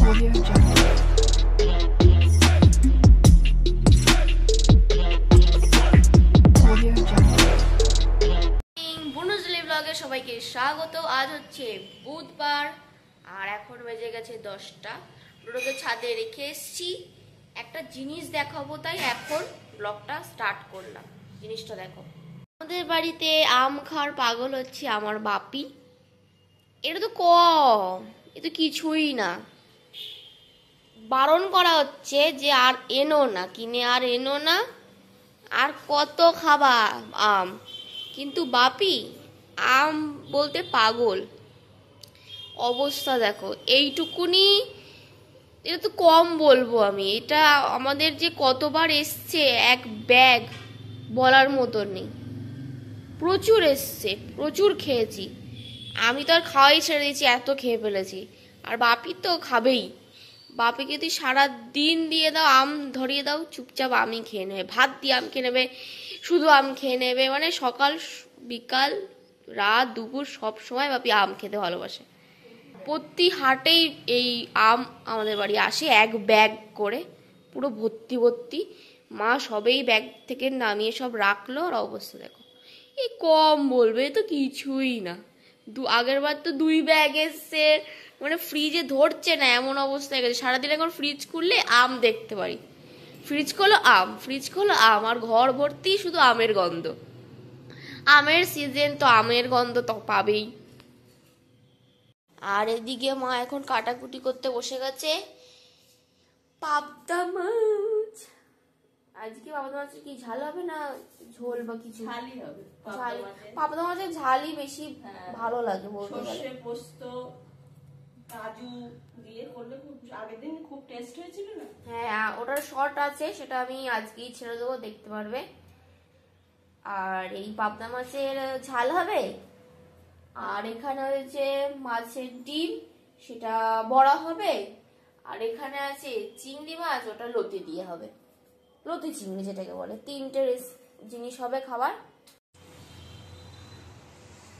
সবাইকে স্বাগত। আজ হচ্ছে বুধবার আর এখন বেজে গেছে 10টা। ডোডোকে ছাদে রেখে এসেছি, একটা জিনিস দেখাবো, তাই এখন ব্লগটা স্টার্ট করলাম। জিনিসটা দেখো, আমাদের বাড়িতে আম খাওয়ার পাগল হচ্ছে আমার বাপি। এটা তো কম, এ তো কিছুই না। বারণ করা হচ্ছে যে আর এনো না, কিনে আর এনো না, আর কত খাবা আম। কিন্তু বাপি আম বলতে পাগল। অবস্থা দেখো, এইটুকুনি, এটা তো কম বলবো আমি। এটা আমাদের যে কতবার এসছে, এক ব্যাগ বলার মতো নেই। প্রচুর এসছে, প্রচুর খেয়েছি। আমি তো আর খাওয়াই ছেড়ে দিয়েছি, এত খেয়ে ফেলেছি। আর বাপি তো খাবেই। বাপিকে তুই সারা দিন দিয়ে দাও, আম ধরিয়ে দাও, চুপচাপ আমই খেয়ে নেবে। ভাত দিয়ে আম খেয়ে নেবে, শুধু আম খেয়ে নেবে। মানে সকাল বিকাল রাত দুপুর সব সময় বাপি আম খেতে ভালোবাসে। প্রতি হাটেই এই আম আমাদের বাড়ি আসে, এক ব্যাগ করে, পুরো ভর্তি ভর্তি। মা সবেই ব্যাগ থেকে নামিয়ে সব রাখলো। আর অবস্থা দেখো, এই কম বলবে, তো কিছুই না। আগের বার তো 2 ব্যাগ এসছে, মানে ফ্রিজে ধরছে না এমন অবস্থা হয়ে গেছে। সারাদিন এখন ফ্রিজ খুললে আম দেখতে পারি। ফ্রিজ খোলো আম, ফ্রিজ খোলো আম, আর ঘর ভর্তি শুধু আমের গন্ধ। আমের সিজন তো আমের গন্ধ তো পাবেই। আর এদিকে মা এখন কাটাকুটি করতে বসে গেছে পাবদা মাছ। আজকে পাবদা মাছের কি ঝাল হবে না ঝোল বা কিছু? ঝালই হবে। পাবদা মাছের ঝালই বেশি ভালো লাগে বলতে গেলে। সরষে পোস্ত কাজু দিয়ে করলে খুব, আগের দিন খুব টেস্ট হয়েছিল না? হ্যাঁ, ওটার শর্ট আছে, সেটা আমি আজকেই ছেড়ে দেবো, দেখতে পারবে। আর এই পাবদা মাছের ঝাল হবে। আর এখানে হয়েছে মাছের ডিম, সেটা বড়া হবে। আর এখানে আছে চিংড়ি মাছ, ওটা লতি দিয়ে হবে, লতি চিংড়ি যেটাকে বলে। 3টে জিনিস হবে খাবার।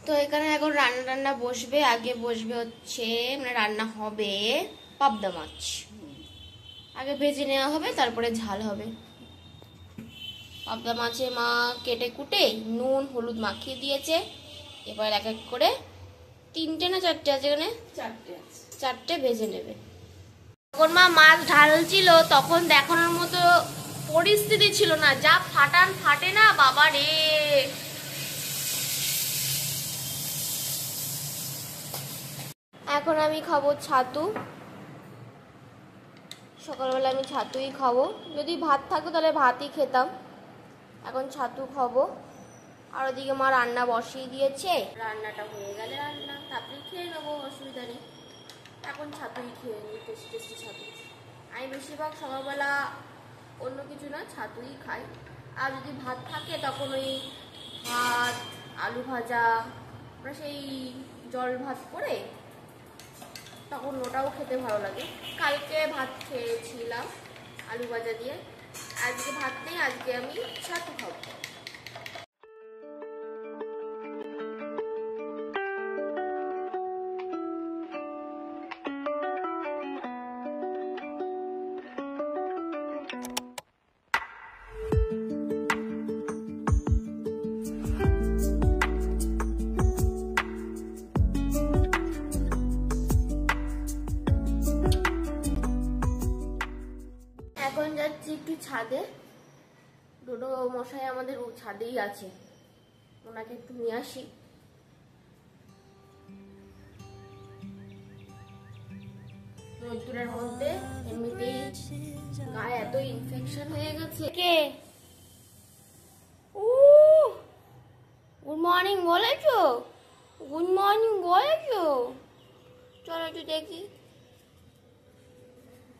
তো এখানে এখন রান্না টান্না বসবে। আগে বসবে হচ্ছে, মানে রান্না হবে পাবদা মাছ। আগে ভেজে নেওয়া হবে, তারপরে ঝাল হবে। পাবদা মাছে মা কেটে কুটে নুন হলুদ মাখিয়ে দিয়েছে। এবার এক এক করে 3টে না 4টে আছে এখানে, 4টে ভেজে নেবে। যখন মা মাছ ঢালছিল তখন দেখানোর মতো পরিস্থিতি ছিল না, যা ফাটান ফাটে না বাবা রে। এখন আমি খাবো ছাতু। সকালবেলা আমি ছাতুই খাবো, যদি ভাত থাকতো তাহলে ভাতই খেতাম। এখন ছাতু খাবো। আর ওদিকে মা রান্না বসিয়ে দিয়েছে, রান্নাটা হয়ে গেলে রান্না তারপরে খেয়ে নেবো, অসুবিধা নেই। এখন ছাতুই খেয়ে নিই, টেস্টি টেস্টি ছাতু। আমি বেশিরভাগ সকালবেলা অন্য কিছু না, ছাতুই খাই। আর যদি ভাত থাকে তখন ওই ভাত আলু ভাজা, মানে সেই জল ভাত করে, তখন ওটাও খেতে ভালো লাগে। কালকে ভাত খেয়েছিলাম আলু ভাজা দিয়ে, আজকে ভাত নেই, আজকে আমি ছাতু খাবো। এখন যাচ্ছি একটু ছাদে। ডোডো মশাই আমাদের ছাদেই আছে, ওনাকে একটু নিয়ে আসি। রোদ্দুরের মধ্যে এমনিতেই গায়ে এত ইনফেকশন হয়ে গেছে। কে গুড মর্নিং বলেছো? গুড মর্নিং বলেছো? চলো একটু দেখি।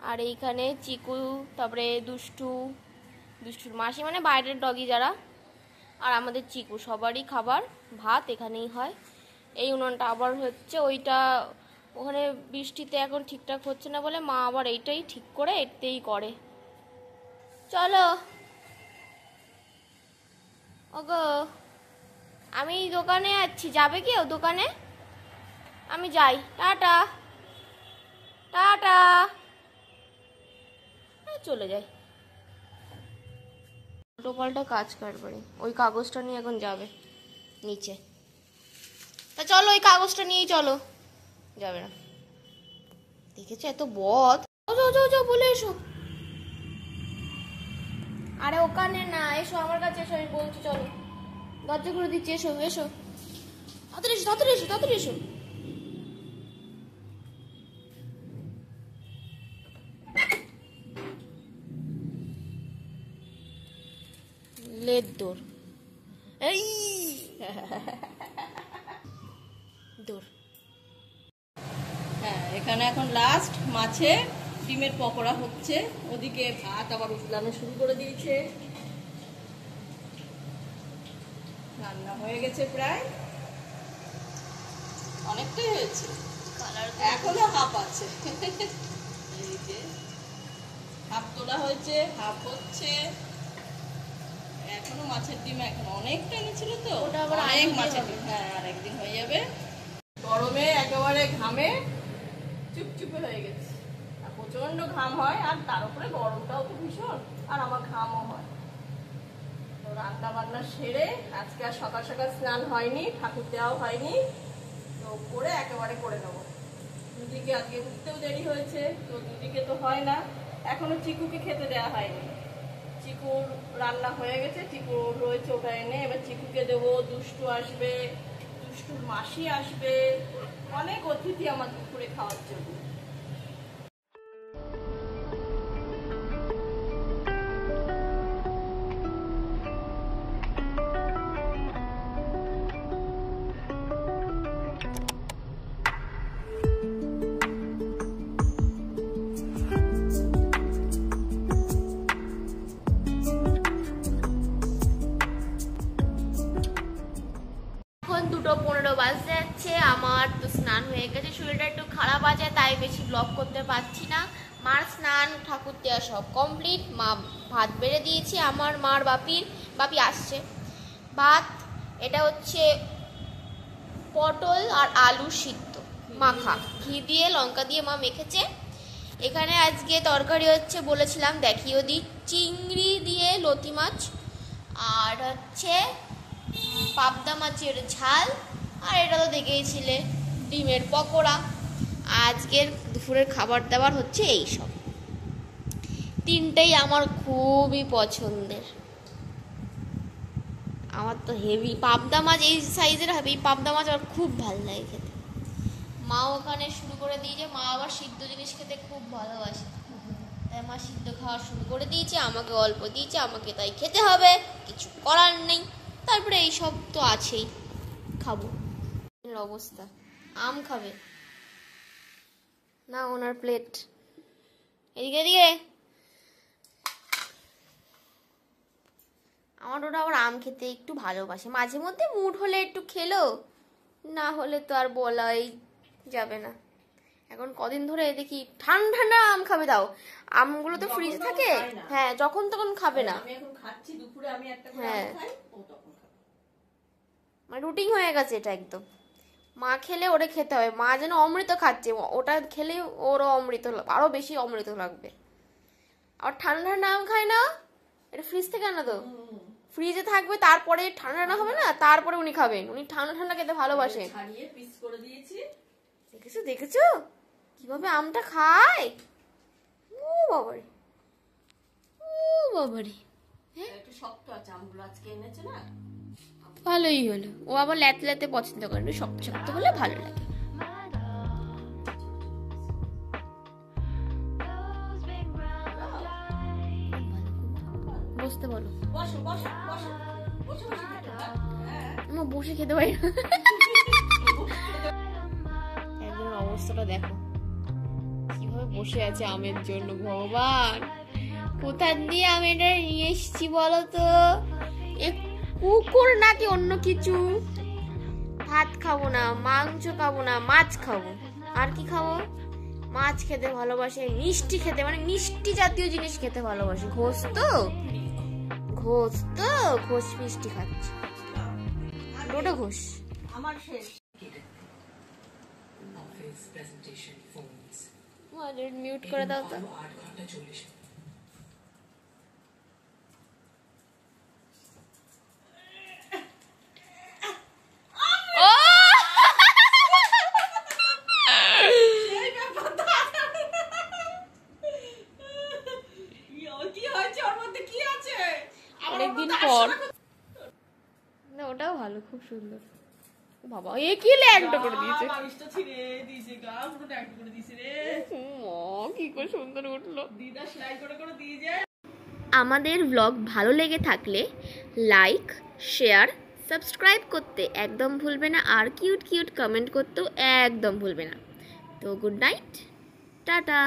আর এইখানে চিকু, তারপরে দুষ্টুর মাসি, মানে বাইরের ডগি যারা, আর আমাদের চিকু, সবারই খাবার ভাত এখানেই হয়। এই উনুনটা আবার হচ্ছে, ওইটা ওখানে বৃষ্টিতে এখন ঠিকঠাক হচ্ছে না বলে মা আবার এইটাই ঠিক করে এটাই করে। চলো ওগো, আমি দোকানে যাচ্ছি, যাবে কেউ দোকানে? আমি যাই, টাটা টাটা। চলে যায়। ছোটো পাল্টা কাজ কারবারে। ওই কাগজটা নিয়ে এখন যাবে নিচে। তা চলো ওই কাগজটা নিয়েই চলো। যাবে না, দেখেছো এত বদ। যাও বলে এসো। আরে ওখানে না, এসো আমার কাছে এসো, আমি বলছি চলো। দরজা করে দিচ্ছি, এসো এসো, তাড়াতাড়ি এসো। লেট দৌড়, এই দৌড়। হ্যাঁ, এখানে এখন লাস্ট মাছে ডিমের পকোড়া হচ্ছে। ওদিকে ভাত আবার উতলানো শুরু করে দিয়েছে। রান্না হয়ে গেছে প্রায়, অনেকটাই হয়েছে, এখনো হাফ আছে। এই যে হাফ তোলা হয়েছে, হাফ হচ্ছে এখনো। মাছের ডিম এখন অনেকটা এনেছিল তো, ওটা আবার অনেক মাছের ডিম। হ্যাঁ, আর একদিন হয়ে যাবে। গরমে একেবারে ঘামে চুপচুপে হয়ে গেছে। আর প্রচন্ড ঘাম হয়, আর তার উপরে গরমটাও তো ভীষণ, আর আমার ঘামও হয়। তো রান্না বান্না সেরে আজকে আর সকাল সকাল স্নান হয়নি, ঠাকুর দেওয়াও হয়নি, তো করে একেবারে করে নেবো। দুদিকে আজকে উঠতেও দেরি হয়েছে, তো দুদিকে তো হয় না। এখনো চিকুকে খেতে দেওয়া হয়নি। চিকুর রান্না হয়ে গেছে, চিকু রয়েছে, ওটা এনে এবার চিকুকে দেবো। দুষ্টু আসবে, দুষ্টুর মাসি আসবে, অনেক অতিথি আমার দুপুরে খাওয়ার জন্য। এখন 2:15 বাজতে যাচ্ছে। আমার তো স্নান হয়ে গেছে, শরীরটা একটু খারাপ আছে তাই বেশি ব্লগ করতে পারছি না। মার স্নান ঠাকুর দেওয়া সব কমপ্লিট। মা ভাত বেড়ে দিয়েছি, আমার মার বাপি আসছে। ভাত এটা হচ্ছে পটল আর আলু সিদ্ধ মাখা, ঘি দিয়ে লঙ্কা দিয়ে মা মেখেছে। এখানে আজকে তরকারি হচ্ছে, বলেছিলাম দেখিও দিই, চিংড়ি দিয়ে লতি মাছ, আর হচ্ছে পাবদা মাছের ঝাল, আর এটা তো দেখেইছিলে ডিমের পকোড়া। আজকের দুপুরের খাবার দাবার হচ্ছে এই সব। তিনটেই আমার খুবই পছন্দের। আমার তো হেভি পাবদা মাছ, এই সাইজের হেভি পাবদা মাছ আমার খুব ভালো লাগে খেতে। মা ওখানে শুরু করে দিয়েছে, মা আবার সিদ্ধ জিনিস খেতে খুব ভালোবাসে, তাই মা সিদ্ধ খাওয়া শুরু করে দিয়েছে। আমাকে অল্প দিয়েছে, আমাকে তাই খেতে হবে, কিছু করার নেই। তারপরে এই সব তো আছেই, খাবো। অবস্থা, আম খাবে না? ওনার প্লেট এদিকে। আমার ওটা আবার আম খেতে একটু ভালোবাসে, মাঝে মধ্যে মুড হলে একটু খেলো, না হলে তো আর বলাই যাবে না। এখন কদিন ধরে দেখি ঠান্ডা আম খাবে, দাও আমগুলো তো ফ্রিজে থাকে। হ্যাঁ, যখন তখন খাবে না। আমি এখন খাচ্ছি দুপুরে, আমি একটা করে হ্যাঁ, আম খাই, ও তখন খাবে। মানে রুটিন হয়ে গেছে এটা একদম। মা খেলে ওরে খেতে হবে, মা যেন অমৃত খাচ্ছে, ওটা খেলে ওরও অমৃত, আরো বেশি অমৃত লাগবে। আর ঠান্ডা আম খায় না, এটা ফ্রিজ থেকে আনা তো, ফ্রিজে থাকবে, তারপরে ঠান্ডা হবে না, তারপরে উনি খাবেন। উনি ঠান্ডা খেতে ভালোবাসেন। ছাড়িয়ে পিস করে দিয়েছি। দেখেছো কিভাবে আমটা খায়? ও বাবারে, একটু শক্ত আছে আমগুলো, আজকে এনেছে না। ভালোই হলো। ও আবার ল্যাতে পছন্দ করে, একটু শক্ত শক্ত হলে ভালো লাগে। বসতে বলো। আমার বসে খেতে পারি না। একজনের অবস্থাটা দেখো কিভাবে বসে আছে আমের জন্য। ভগবান, কোথা দিয়ে আমি এটা নিয়ে এসেছি বলো তো? কুকুর নাকি অন্য কিছু? ভাত খাবো না, মাংস খাবো না, মাছ খাবো। আর কি খাবো? মাছ খেতে ভালোবাসে, মিষ্টি খেতে, মানে মিষ্টি জাতীয় জিনিস খেতে ভালোবাসে। ঘোষ মিষ্টি খাচ্ছে, ওটা ঘোষ। আমার শেষ। মিউট করে দাও তো। ওটাও ভালো, খুব সুন্দর। বাবা এ কি ল্যাংটো করে দিয়েছে, বালিশটা ছিঁড়ে দিয়েছে, গা পুরো ল্যাংটো করে দিয়েছে রে। কি করে সুন্দর উঠলো। দিদা সেলাই করে করে দিয়ে যায়। আমাদের ব্লগ ভালো লেগে থাকলে লাইক, শেয়ার, সাবস্ক্রাইব করতে একদম ভুলবে না, আর কিউট কিউট কমেন্ট করতেও একদম ভুলবে না। তো গুড নাইট, টাটা।